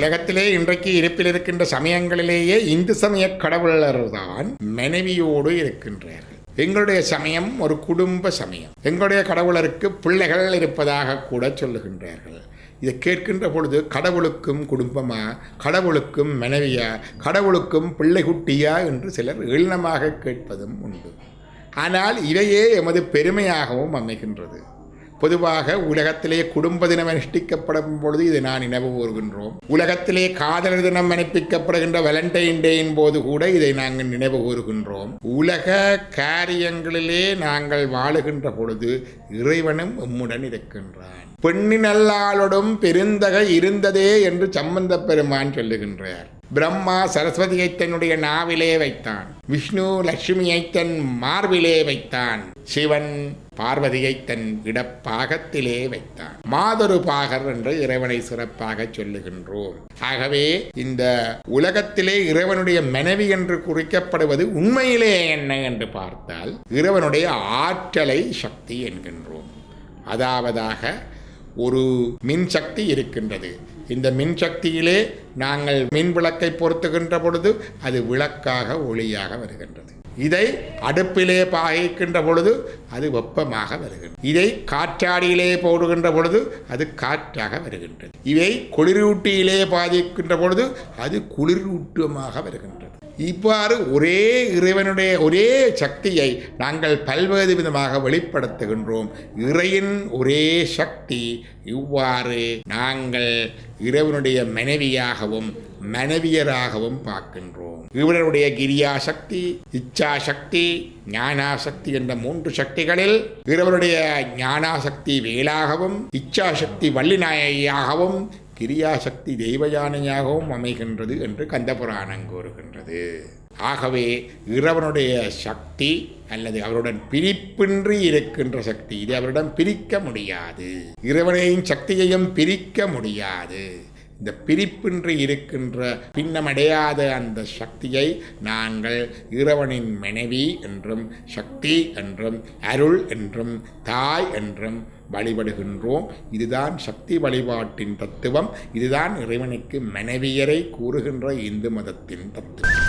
உலகத்திலே இன்றைக்கு இருப்பில் இருக்கின்ற சமயங்களிலேயே இந்து சமய கடவுளர்தான் மனைவியோடு இருக்கின்றார்கள். எங்களுடைய சமயம் ஒரு குடும்ப சமயம். எங்களுடைய கடவுளருக்கு பிள்ளைகள் இருப்பதாக கூட சொல்லுகின்றார்கள். இதை கேட்கின்ற பொழுது கடவுளுக்கும் குடும்பமா, கடவுளுக்கும் மனைவியா, கடவுளுக்கும் பிள்ளை குட்டியா என்று சிலர் ஏளனமாக கேட்பதும் உண்டு. ஆனால் இவையே எமது பெருமையாகவும் அமைகின்றது. பொதுவாக உலகத்திலே குடும்ப தினம் அனுஷ்டிக்கப்படும் பொழுது இதை நான் நினைவு கூறுகின்றோம். உலகத்திலே காதலர் தினம் அனுப்பிக்கப்படுகின்ற வேலண்டைன் டேயின் போது கூட இதை நாங்கள் நினைவு கூறுகின்றோம். உலக காரியங்களிலே நாங்கள் வாழுகின்ற பொழுது இறைவனும் எம்முடன் இருக்கின்றான். பெண்ணினல்லாளோடும் பெருந்தகை இருந்ததே என்று சம்பந்த பெருமான் சொல்லுகின்றார். பிரம்மா சரஸ்வதியை தன்னுடைய நாவிலே வைத்தான், விஷ்ணு லட்சுமியை தன் மார்பிலே வைத்தான், சிவன் பார்வதியை தன் இடப்பாகத்திலே வைத்தான். மாதொரு பாகர் என்று இறைவனை சிறப்பாக சொல்லுகின்றோம். ஆகவே இந்த உலகத்திலே இறைவனுடைய மனைவி என்று குறிக்கப்படுவது உண்மையிலே என்ன என்று பார்த்தால் இறைவனுடைய ஆற்றலை சக்தி என்கின்றோம். அதாவதாக ஒரு மின்சக்தி இருக்கின்றது. இந்த மின்சக்தியிலே நாங்கள் மின் விளக்கை பொருத்துகின்ற பொழுது அது விளக்காக ஒளியாக வருகின்றது. இதை அடுப்பிலே பாய்க்கின்ற பொழுது அது வெப்பமாக வருகின்றது. இதை காற்றாடியிலே போடுகின்ற பொழுது அது காற்றாக வருகின்றது. இவை குளிரூட்டியிலே பாதிக்கின்ற பொழுது அது குளிரூட்டமாக வருகின்றது. இவ்வாறு ஒரே இறைவனுடைய ஒரே சக்தியை நாங்கள் பல்வேறு விதமாக வெளிப்படுத்துகின்றோம். இறையின் ஒரே சக்தி. இவ்வாறு நாங்கள் இறைவனுடைய மனைவியாகவும் மனைவியராகவும் பார்க்கின்றோம். இவருடைய கிரியாசக்தி, இச்சாசக்தி, ஞானாசக்தி என்ற 3 சக்திகளில் இறைவனுடைய ஞானாசக்தி வேலாகவும், இச்சாசக்தி வள்ளிநாயகியாகவும், கிரியாசக்தி தெய்வயானையாகவும் அமைகின்றது என்று கந்தபுராணம் கூறுகின்றது. ஆகவே இறைவனுடைய சக்தி அல்லது அவருடன் பிரிப்பின்றி இருக்கின்ற சக்தி, இது அவருடன் பிரிக்க முடியாது. இறைவனையும் சக்தியையும் பிரிக்க முடியாது. இந்த பிரிப்பின்றி இருக்கின்ற பின்னமடையாத அந்த சக்தியை நாங்கள் இறைவனின் மனைவி என்றும் சக்தி என்றும் அருள் என்றும் தாய் என்றும் வழிபடுகின்றோம். இதுதான் சக்தி வழிபாட்டின் தத்துவம். இதுதான் இறைவனுக்கு மனைவியரை கூறுகின்ற இந்து மதத்தின் தத்துவம்.